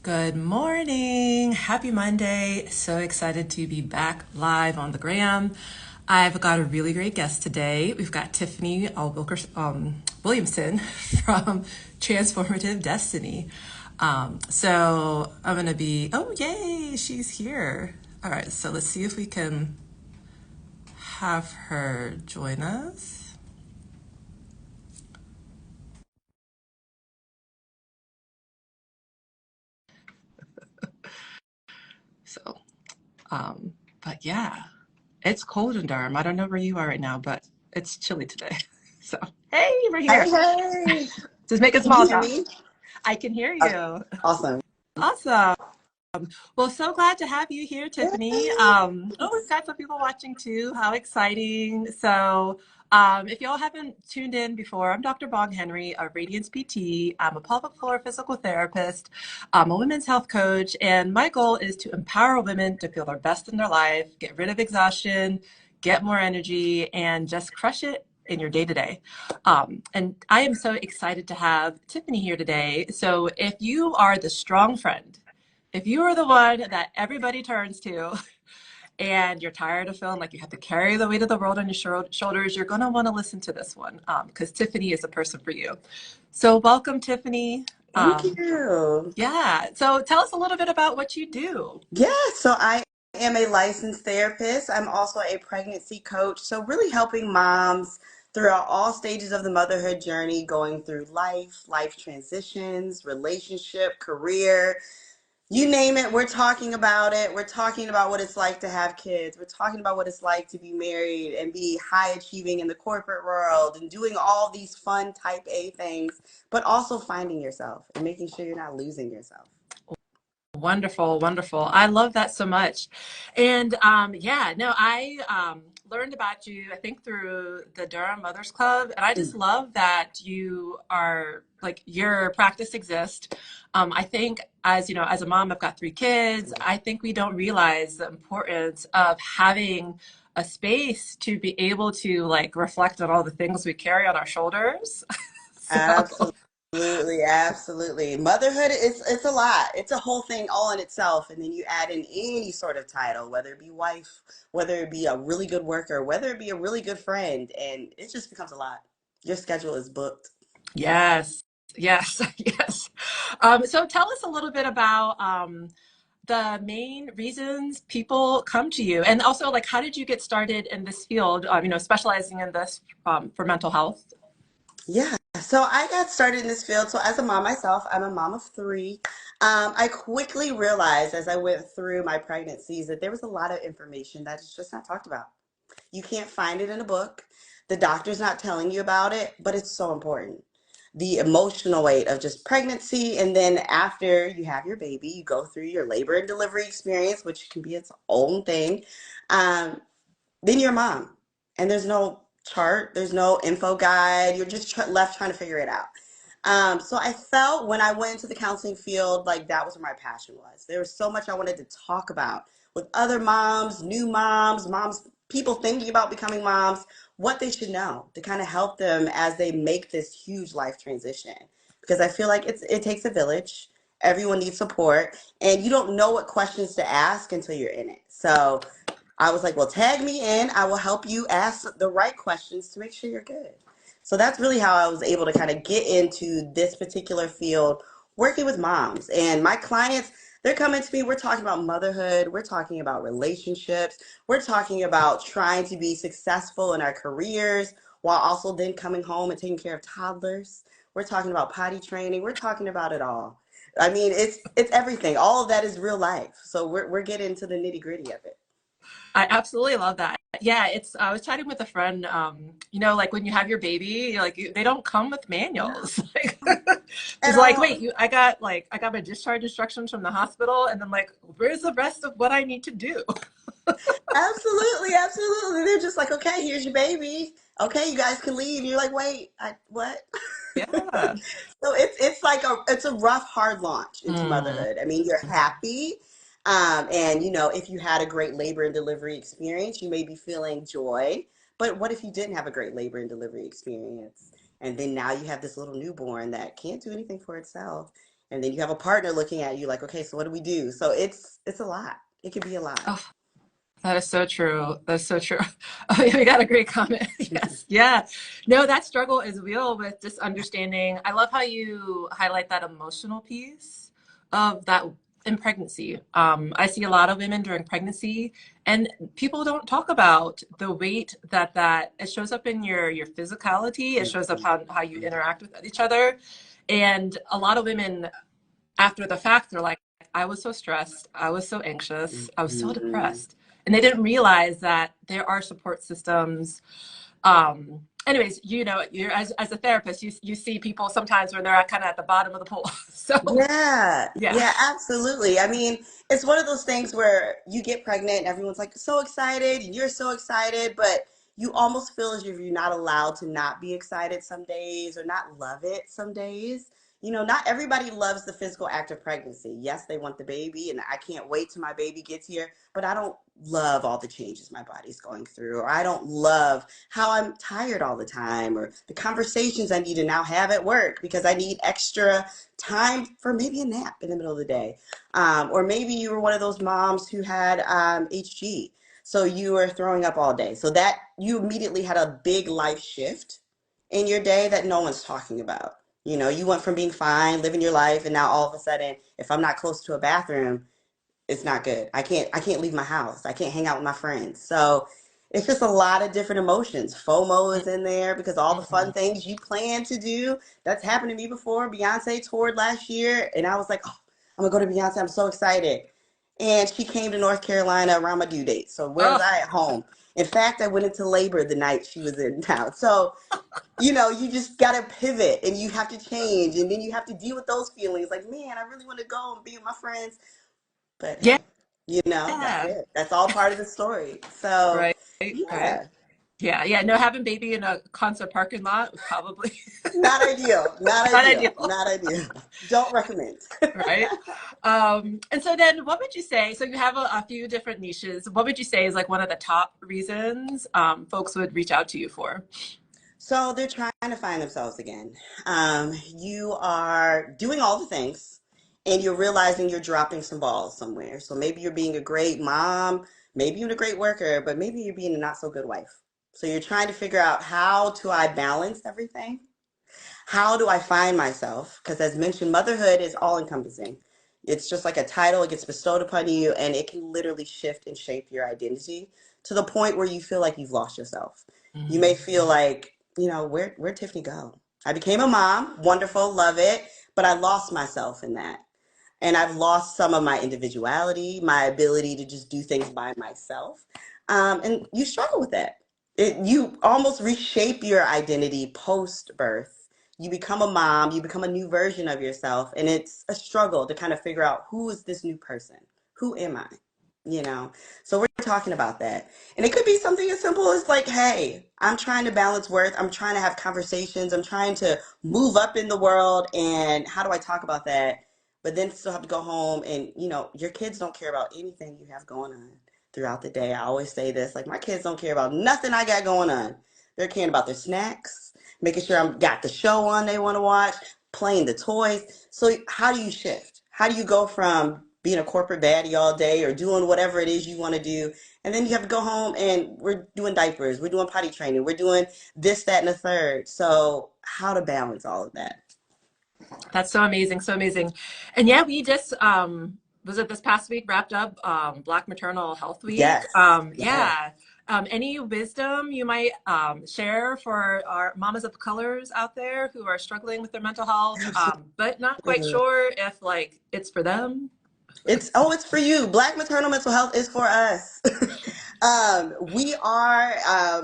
Good morning. Happy Monday. So excited to be back live on the gram. I've got a really great guest today. We've got Tiffany Williamson from Transformative Destiny. So I'm going to be, oh, yay, she's here. All right, so let's see if we can have her join us. So, but yeah, it's cold in Durham. I don't know where you are right now, but it's chilly today. So, hey, we're Hey, here. hey. Just making Can you small hear talk. me? I can hear Okay, you. awesome. Awesome. Well, so glad to have you here, Tiffany. Yay. Oh, we've got some people watching too. How exciting. So, if y'all haven't tuned in before, I'm Dr. Bong Henry, a Radiance PT. I'm a pelvic floor physical therapist. I'm a women's health coach, and my goal is to empower women to feel their best in their life, get rid of exhaustion, get more energy, and just crush it in your day to day. And I am so excited to have Tiffany here today. So, if you are the strong friend, if you are the one that everybody turns to and you're tired of feeling like you have to carry the weight of the world on your shoulders, you're going to want to listen to this one because Tiffany is a person for you. So, welcome, Tiffany. Thank Um, you. yeah. So, tell us a little bit about what you do. Yeah, so I am a licensed therapist. I'm also a pregnancy coach. So, really helping moms throughout all stages of the motherhood journey, going through life transitions, relationship, career. You name it, we're talking about it. We're talking about what it's like to have kids. We're talking about what it's like to be married and be high achieving in the corporate world and doing all these fun type A things, but also finding yourself and making sure you're not losing yourself. Wonderful, wonderful. I love that so much. And yeah, no, I learned about you, I think, through the Durham Mothers Club. And I just Mm. love that you are like your practice exists. I think as you know, as a mom, I've got three kids. I think we don't realize the importance of having a space to be able to like reflect on all the things we carry on our shoulders. So Absolutely, absolutely. Motherhood is it's a lot. It's a whole thing all in itself. And then you add in any sort of title, whether it be wife, whether it be a really good worker, whether it be a really good friend, and it just becomes a lot. Your schedule is booked. yes, yes, yes. So tell us a little bit about the main reasons people come to you, and also like how did you get started in this field? Specializing in this for mental health. Yeah, so I got started in this field. So as a mom myself, I'm a mom of three. I quickly realized as I went through my pregnancies that there was a lot of information that is just not talked about. You can't find it in a book. The doctor's not telling you about it, but it's so important. The emotional weight of just pregnancy, and then after you have your baby, you go through your labor and delivery experience, which can be its own thing. Um, then you're a mom, and there's no chart, there's no info guide. You're just left trying to figure it out. So I felt when I went into the counseling field, like that was where my passion was. There was so much I wanted to talk about with other moms, new moms, moms, people thinking about becoming moms, what they should know to kind of help them as they make this huge life transition. Because I feel like it takes a village. Everyone needs support, and you don't know what questions to ask until you're in it. So I was like, well, tag me in. I will help you ask the right questions to make sure you're good. So that's really how I was able to kind of get into this particular field, working with moms. And my clients, they're coming to me. We're talking about motherhood. We're talking about relationships. We're talking about trying to be successful in our careers while also then coming home and taking care of toddlers. We're talking about potty training. We're talking about it all. I mean, it's everything. All of that is real life. So we're getting into the nitty gritty of it. I absolutely love that. Yeah, it's I was chatting with a friend, like when you have your baby, they don't come with No, manuals. Like, at it's like, all. wait, I got my discharge instructions from the hospital, and then like, where's the rest of what I need to do? Absolutely, absolutely. They're just like, okay, here's your baby. Okay, you guys can leave. You're like, wait, what? Yeah. So it's like it's a rough, hard launch into Mm. motherhood. I mean, you're happy, and if you had a great labor and delivery experience, you may be feeling joy. But what if you didn't have a great labor and delivery experience, and then now you have this little newborn that can't do anything for itself, And then you have a partner looking at you like, okay, so what do we do? So it's a lot. It can be a lot. Oh, that is so true. That's so true. Oh, yeah, we got a great comment. Yes. Yeah. No, that struggle is real with just understanding. I love how you highlight that emotional piece of that in pregnancy. I see a lot of women during pregnancy, and people don't talk about the weight that it shows up in your physicality. It shows up how you interact with each other. And a lot of women after the fact, they're like, I was so stressed, I was so anxious, I was so Mhm. depressed. And they didn't realize that there are support systems. Anyways, you know, you're as a therapist, you see people sometimes when they're kind of at the bottom of the pool. So Yeah, yeah. yeah, absolutely. I mean, it's one of those things where you get pregnant and everyone's like so excited and you're so excited, but you almost feel as if you're not allowed to not be excited some days or not love it some days. You know, not everybody loves the physical act of pregnancy. Yes, they want the baby and I can't wait till my baby gets here, but I don't love all the changes my body's going through, or I don't love how I'm tired all the time, or the conversations I need to now have at work because I need extra time for maybe a nap in the middle of the day. Or maybe you were one of those moms who had HG. So you were throwing up all day. So that you immediately had a big life shift in your day that no one's talking about. You know, you went from being fine, living your life, and now all of a sudden, if I'm not close to a bathroom, it's not good. I can't leave my house. I can't hang out with my friends. So it's just a lot of different emotions. FOMO is in there because all the fun Mhm. things you plan to do. That's happened to me before. Beyonce toured last year and I was like, oh, I'm gonna go to Beyonce. I'm so excited. And she came to North Carolina around my due date. So where was Oh, I at home? In fact, I went into labor the night she was in town. So, you know, you just gotta pivot and you have to change and then you have to deal with those feelings like, man, I really want to go and be with my friends, but yeah. hey, you know, that's it. That's all part of the story. So, Right. Right. yeah, Yeah. Yeah. No, having baby in a concert parking lot probably not ideal. Not not ideal. ideal. Not ideal. Don't recommend. Right? And so then what would you say? So you have a few different niches. What would you say is like one of the top reasons folks would reach out to you for? So they're trying to find themselves again. You are doing all the things and you're realizing you're dropping some balls somewhere. So maybe you're being a great mom, maybe you're a great worker, but maybe you're being a not so good wife. So you're trying to figure out how do I balance everything? How do I find myself? Because as mentioned, motherhood is all encompassing. It's just like a title, it gets bestowed upon you, and it can literally shift and shape your identity to the point where you feel like you've lost yourself. You may feel like, you know, where'd Tiffany go? I became a mom, wonderful, love it, but I lost myself in that. And I've lost some of my individuality, my ability to just do things by myself. And you struggle with that. You almost reshape your identity post birth. You become a mom, you become a new version of yourself, and it's a struggle to kind of figure out who is this new person? Who am I? You know, so we're talking about that. And it could be something as simple as like, hey, I'm trying to balance worth. I'm trying to have conversations. I'm trying to move up in the world. And how do I talk about that? But then still have to go home and, you know, your kids don't care about anything you have going on throughout the day. I always say this, like my kids don't care about nothing I got going on. They're caring about their snacks, making sure I'm got the show on they want to watch, playing the toys. So how do you shift? How do you go from being a corporate baddie all day or doing whatever it is you want to do, and then you have to go home and we're doing diapers, we're doing potty training, we're doing this, that, and the third. So how to balance all of that? That's so amazing, so amazing. And yeah, we just was it this past week wrapped up Black Maternal Health Week. Yes, yes. Yeah. Any wisdom you might share for our mamas of colors out there who are struggling with their mental health, but not quite sure if like it's for them? It's for you. Black maternal mental health is for us. We are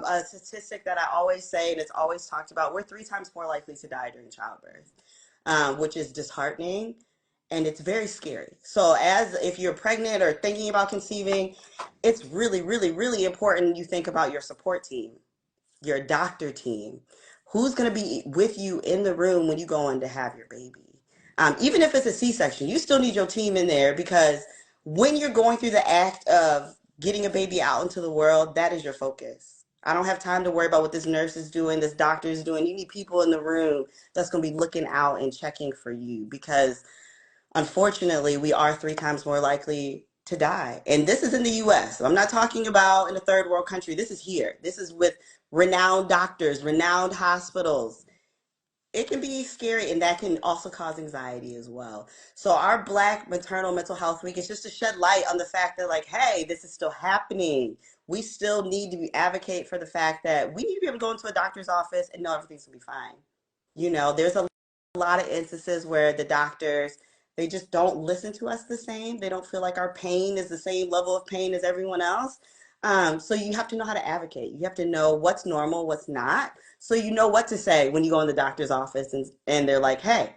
a statistic that I always say, and it's always talked about. We're 3 times more likely to die during childbirth, which is disheartening, and it's very scary. So, as if you're pregnant or thinking about conceiving, it's really, really, really important you think about your support team, your doctor team, who's going to be with you in the room when you go in to have your baby. Even if it's a C-section, you still need your team in there because when you're going through the act of getting a baby out into the world, that is your focus. I don't have time to worry about what this nurse is doing, this doctor is doing. You need people in the room that's going to be looking out and checking for you because unfortunately, we are 3 times more likely to die. And this is in the US. So I'm not talking about in a third world country. This is here. This is with renowned doctors, renowned hospitals. It can be scary, and that can also cause anxiety as well. So our Black Maternal Mental Health Week is just to shed light on the fact that, like, hey, this is still happening. We still need to advocate for the fact that we need to be able to go into a doctor's office and know everything's gonna be fine. There's a lot of instances where the doctors, they just don't listen to us the same. They don't feel like our pain is the same level of pain as everyone else. So you have to know how to advocate. You have to know what's normal, what's not. So you know what to say when you go in the doctor's office and they're like, hey,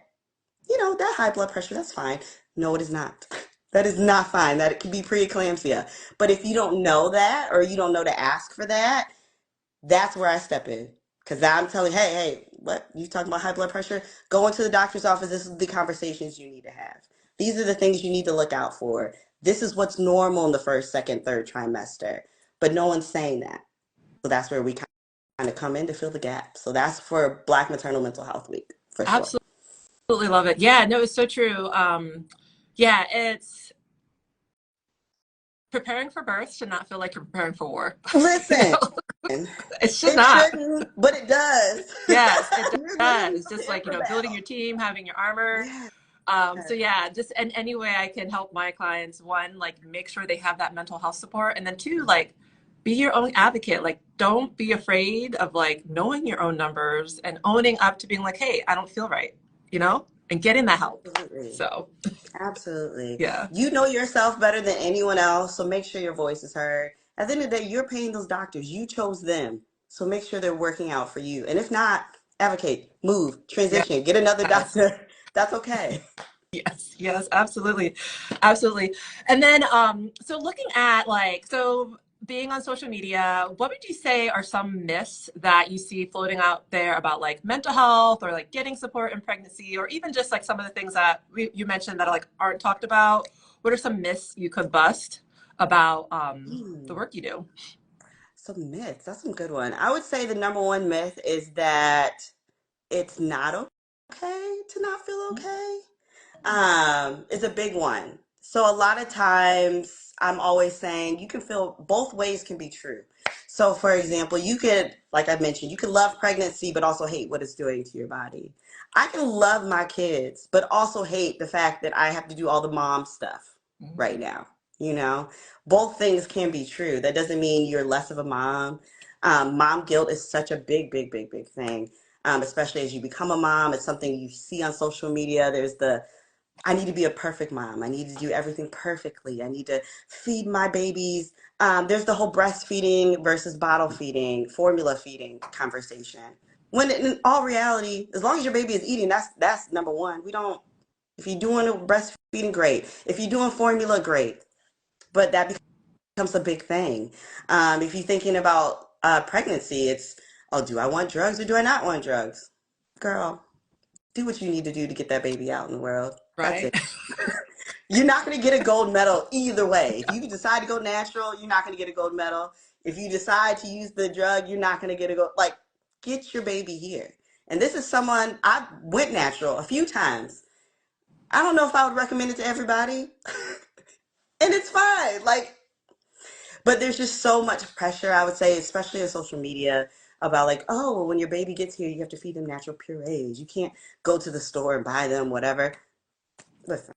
that high blood pressure, that's fine. No, it is not. That is not fine. That it could be preeclampsia. But if you don't know that, or you don't know to ask for that, that's where I step in. Because I'm telling, hey, what? You talking about high blood pressure? Go into the doctor's office. This is the conversations you need to have. These are the things you need to look out for. This is what's normal in the first, second, third trimester. But no one's saying that. So that's where we kind of come in to fill the gap. So that's for Black Maternal Mental Health Week, for sure. Absolutely love it. Yeah, no, it's so true. Yeah, it's preparing for birth should not feel like you're preparing for war. You Listen, know, it should it not. shouldn't, but it does. Yes, it You're literally does. It's just like, preparing for building battle. your team, having your armor. Yes. So yeah, just in any way I can help my clients, one, like make sure they have that mental health support. And then two, like be your own advocate. Like don't be afraid of like knowing your own numbers and owning up to being like, hey, I don't feel right, and getting that help. Absolutely. So Absolutely. yeah. You know yourself better than anyone else, so make sure your voice is heard. At the end of the day, you're paying those doctors. You chose them. So make sure they're working out for you. And if not, advocate, move, transition, get another Yes. doctor. That's okay. Yes, yes, absolutely. Absolutely. And then so looking at so being on social media, what would you say are some myths that you see floating out there about like mental health or like getting support in pregnancy or even just like some of the things that you mentioned that like aren't talked about? What are some myths you could bust about the Hmm. work you do? Some myths. That's some good one. I would say the number one myth is that it's not okay to not feel okay. Is a big one. So a lot of times I'm always saying you can feel both ways can be true. So for example, you could, like I mentioned, you can love pregnancy but also hate what it's doing to your body. I can love my kids but also hate the fact that I have to do all the mom stuff right Mhm. now. You know, both things can be true. That doesn't mean you're less of a mom. Mom guilt is such a big, big, big, big thing. Especially as you become a mom, it's something you see on social media. There's the I need to be a perfect mom. I need to do everything perfectly. I need to feed my babies. There's the whole breastfeeding versus bottle feeding, formula feeding conversation. When in all reality, as long as your baby is eating, that's number one. We don't. If you're doing breastfeeding, great. If you're doing formula, great. But that becomes a big thing. If you're thinking about pregnancy, it's, oh, do I want drugs or do I not want drugs? Girl, do what you need to do to get that baby out in the world. That's Right? it. You're not going to get a gold medal either way. If you decide to go natural, you're not going to get a gold medal. If you decide to use the drug, you're not going to get a gold. Like, get your baby here. And this is someone I went natural a few times. I don't know if I would recommend it to everybody, and it's fine. Like, but there's just so much pressure. I would say, especially on social media, about like, oh, well, when your baby gets here, you have to feed them natural purees. You can't go to the store and buy them whatever. Listen,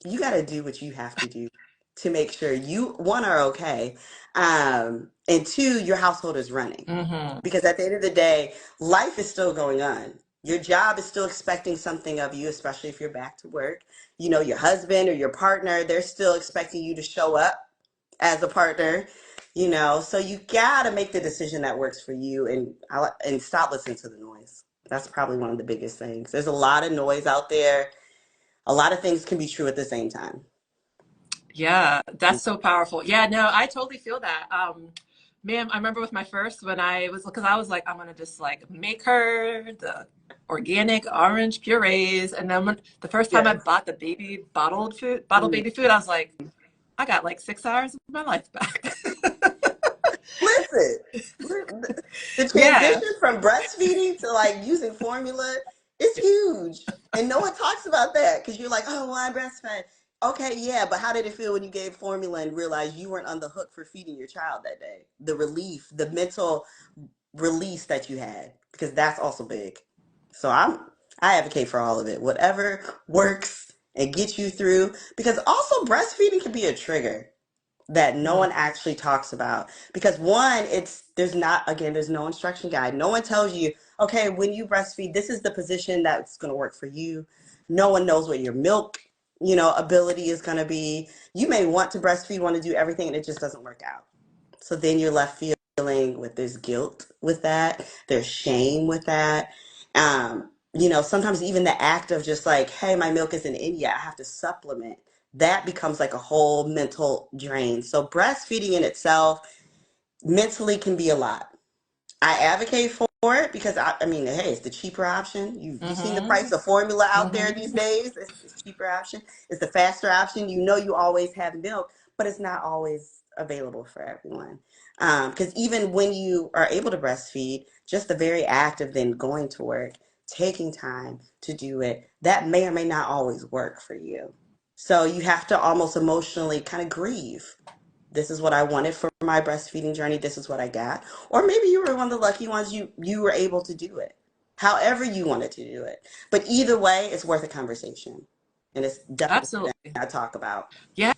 you got to do what you have to do to make sure you, one, are okay, and two, your household is running. Hmm. Because at the end of the day, life is still going on. Your job is still expecting something of you, especially if you're back to work. Your husband or your partner, they're still expecting you to show up as a partner. So you gotta make the decision that works for you, and stop listening to the noise. That's probably one of the biggest things. There's a lot of noise out there. A lot of things can be true at the same time. Yeah, that's so powerful. Yeah, no, I totally feel that. Ma'am, I remember with my first when because I was like, I'm gonna just like make her the organic orange purees, and then the first time I Yes. bought the bottled Mm. baby food, I was like, I got like 6 hours of my life back. Listen, the Yeah, transition from breastfeeding to like using formula, It's huge. And no one talks about that because you're like, oh, well, I breastfed. Okay, yeah, but how did it feel when you gave formula and realized you weren't on the hook for feeding your child that day? The relief, the mental release that you had, because that's also big. So I advocate for all of it. Whatever works and gets you through, because also breastfeeding can be a trigger that no Mm, one actually talks about, because one, it's there's not, again, there's no instruction guide. No one tells you, okay, when you breastfeed, this is the position that's going to work for you. No one knows what your milk, ability is going to be. You may want to breastfeed, want to do everything, and it just doesn't work out. So then you're left feeling with there's guilt with that, there's shame with that. Sometimes even the act of just like, hey, my milk isn't in yet, I have to supplement. That becomes like a whole mental drain. So breastfeeding in itself mentally can be a lot. I advocate for it because I mean, hey, it's the cheaper option. You've seen the price mm-hmm, of formula out there these mm-hmm. days. It's cheaper option. It's the faster option. You always have milk, but it's not always available for everyone. Because even when you are able to breastfeed, just the very act of then going to work, taking time to do it, that may or may not always work for you. So you have to almost emotionally kind of grieve. This is what I wanted for my breastfeeding journey. This is what I got. Or maybe you were one of the lucky ones, you were able to do it. However you wanted to do it. But either way, it's worth a conversation. And it's definitely something Absolutely. I talk about. Yes,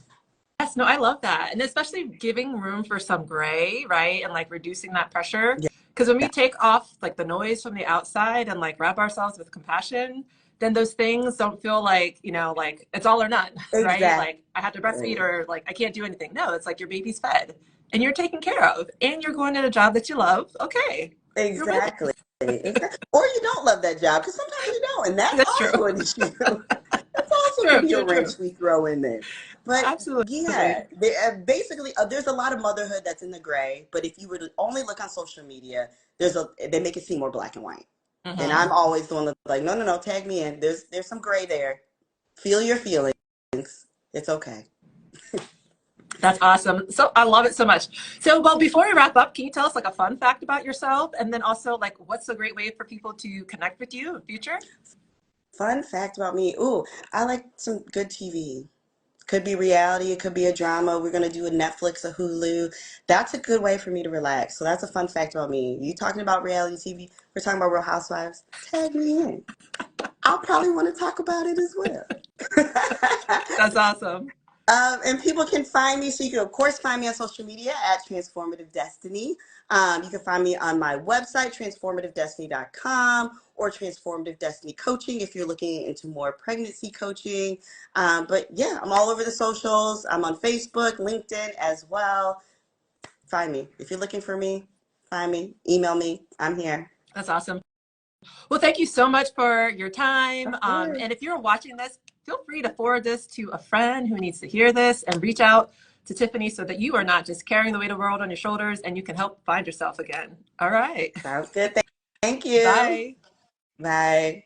no, I love that. And especially giving room for some gray, right? And like reducing that pressure. Yeah, Because when we take off like the noise from the outside and like wrap ourselves with compassion, then those things don't feel like, like it's all or none, right? exactly. Like I have to breastfeed or like I can't do anything. No, it's like your baby's fed and you're taken care of and you're going to a job that you love. Okay, you're winning. Exactly. Exactly. Or you don't love that job because sometimes you don't. And that's That's true. also an issue. That's also could True, be a true, true. wrench we throw in there. But yeah, Absolutely. basically, there's a lot of motherhood that's in the gray. But if you were to only look on social media, they make it seem more black and white. And Hmm. I'm always the one that's like, no, no, no, tag me in. There's some gray there. Feel your feelings. It's okay. That's awesome. So I love it so much. So, well, before we wrap up, can you tell us like a fun fact about yourself? And then also like what's a great way for people to connect with you in future? Fun fact about me. Ooh, I like some good TV. Could be reality, it could be a drama. We're gonna do a Netflix, a Hulu. That's a good way for me to relax. So that's a fun fact about me. You talking about reality TV? We're talking about Real Housewives. Tag me in. I'll probably want to talk about it as well. That's awesome. And people can find me. So you can, of course, find me on social media at Transformative Destiny. You can find me on my website, transformativedestiny.com, or Transformative Destiny Coaching if you're looking into more pregnancy coaching. But yeah, I'm all over the socials. I'm on Facebook, LinkedIn as well. Find me. If you're looking for me, find me, email me. I'm here. That's awesome. Well, thank you so much for your time. Of course. And if you're watching this, feel free to forward this to a friend who needs to hear this and reach out to Tiffany so that you are not just carrying the weight of the world on your shoulders and you can help find yourself again. All right. Sounds good. Thank you. Bye. Bye.